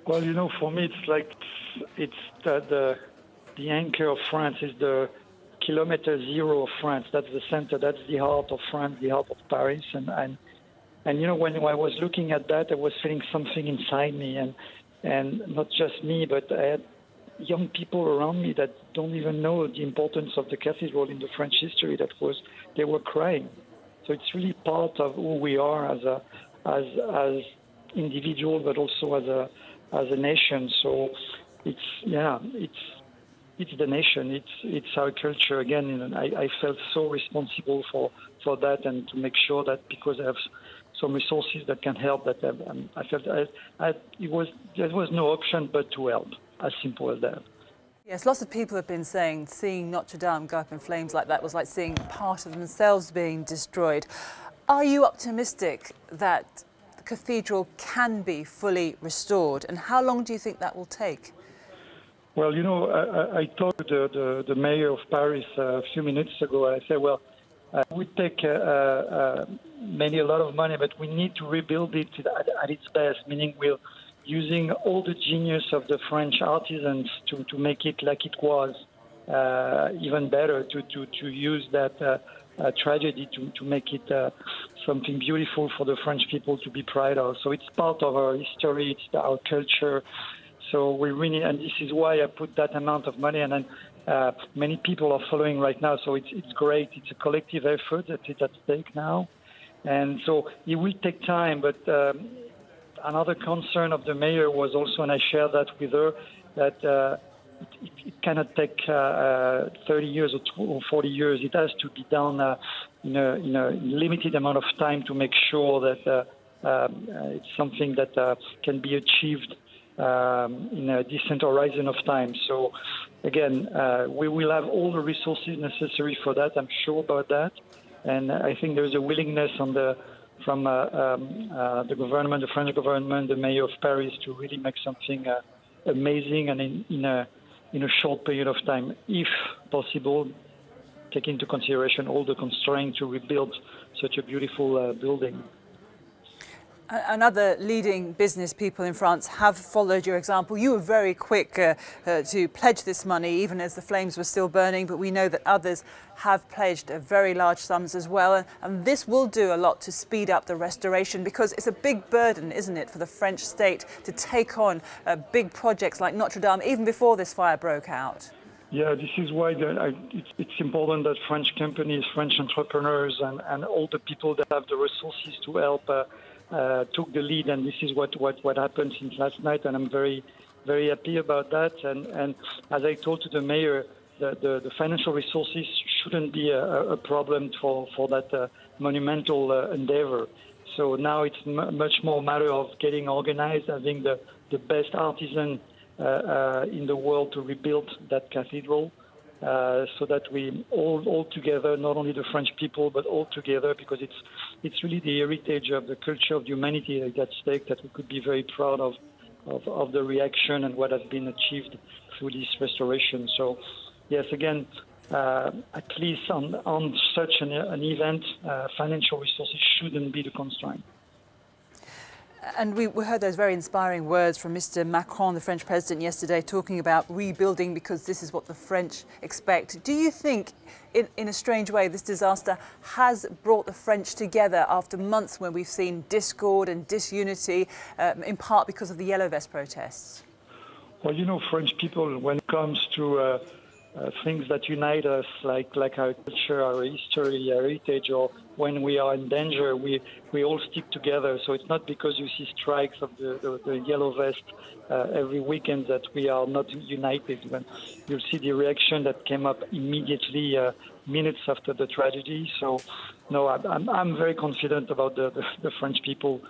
Well, for me, it's like it's the anchor of France is the kilometer zero of France. That's the center. That's the heart of France, the heart of Paris. And when I was looking at that, I was feeling something inside me, and not just me, but I had young people around me that don't even know the importance of the cathedral in the French history. They were crying. So it's really part of who we are as individuals, but also as a nation. So it's the nation. It's our culture again. And I felt so responsible for that, and to make sure that because I have some resources that can help, that I felt there was no option but to help. As simple as that. Yes, lots of people have been saying seeing Notre Dame go up in flames like that was like seeing part of themselves being destroyed. Are you optimistic that the cathedral can be fully restored, and how long do you think that will take? Well, I talked to the mayor of Paris a few minutes ago, and I said, well, it would take maybe a lot of money, but we need to rebuild it at its best, meaning we'll using all the genius of the French artisans to make it like it was, even better, to use that tragedy to make it something beautiful for the French people to be proud of. So it's part of our history, it's our culture. So we really, and this is why I put that amount of money, and then many people are following right now. So it's great. It's a collective effort that is at stake now, and so it will take time, but. Another concern of the mayor was also, and I share that with her, that it cannot take 30 years or 40 years. It has to be done in a limited amount of time to make sure that it's something that can be achieved in a decent horizon of time. So, again, we will have all the resources necessary for that. I'm sure about that. And I think there's a willingness from the government, the French government, the mayor of Paris, to really make something amazing and in a short period of time, if possible, take into consideration all the constraints to rebuild such a beautiful building. And other leading business people in France have followed your example. You were very quick to pledge this money, even as the flames were still burning, but we know that others have pledged very large sums as well. And this will do a lot to speed up the restoration, because it's a big burden, isn't it, for the French state to take on big projects like Notre Dame, even before this fire broke out. Yeah, this is why it's important that French companies, French entrepreneurs, and all the people that have the resources to help took the lead, and this is what happened since last night, and I'm very, very happy about that. And as I told to the mayor, the financial resources shouldn't be a problem for that monumental endeavor. So now it's much more a matter of getting organized, having the best artisan in the world to rebuild that cathedral. So that we all together, not only the French people, but all together, because it's really the heritage of the culture of humanity at stake, that we could be very proud of the reaction and what has been achieved through this restoration. So, yes, again, at least on such an event, financial resources shouldn't be the constraint. And we heard those very inspiring words from Mr. Macron, the French president, yesterday, talking about rebuilding because this is what the French expect. Do you think, in a strange way, this disaster has brought the French together after months when we've seen discord and disunity, in part because of the Yellow Vest protests? Well, French people, when it comes to things that unite us, like our culture, our history, our heritage, or when we are in danger, we all stick together. So it's not because you see strikes of the Yellow Vest every weekend that we are not united. When you'll see the reaction that came up immediately minutes after the tragedy. So, no, I'm very confident about the French people.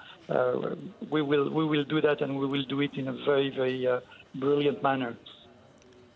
We will do that, and we will do it in a very, very brilliant manner.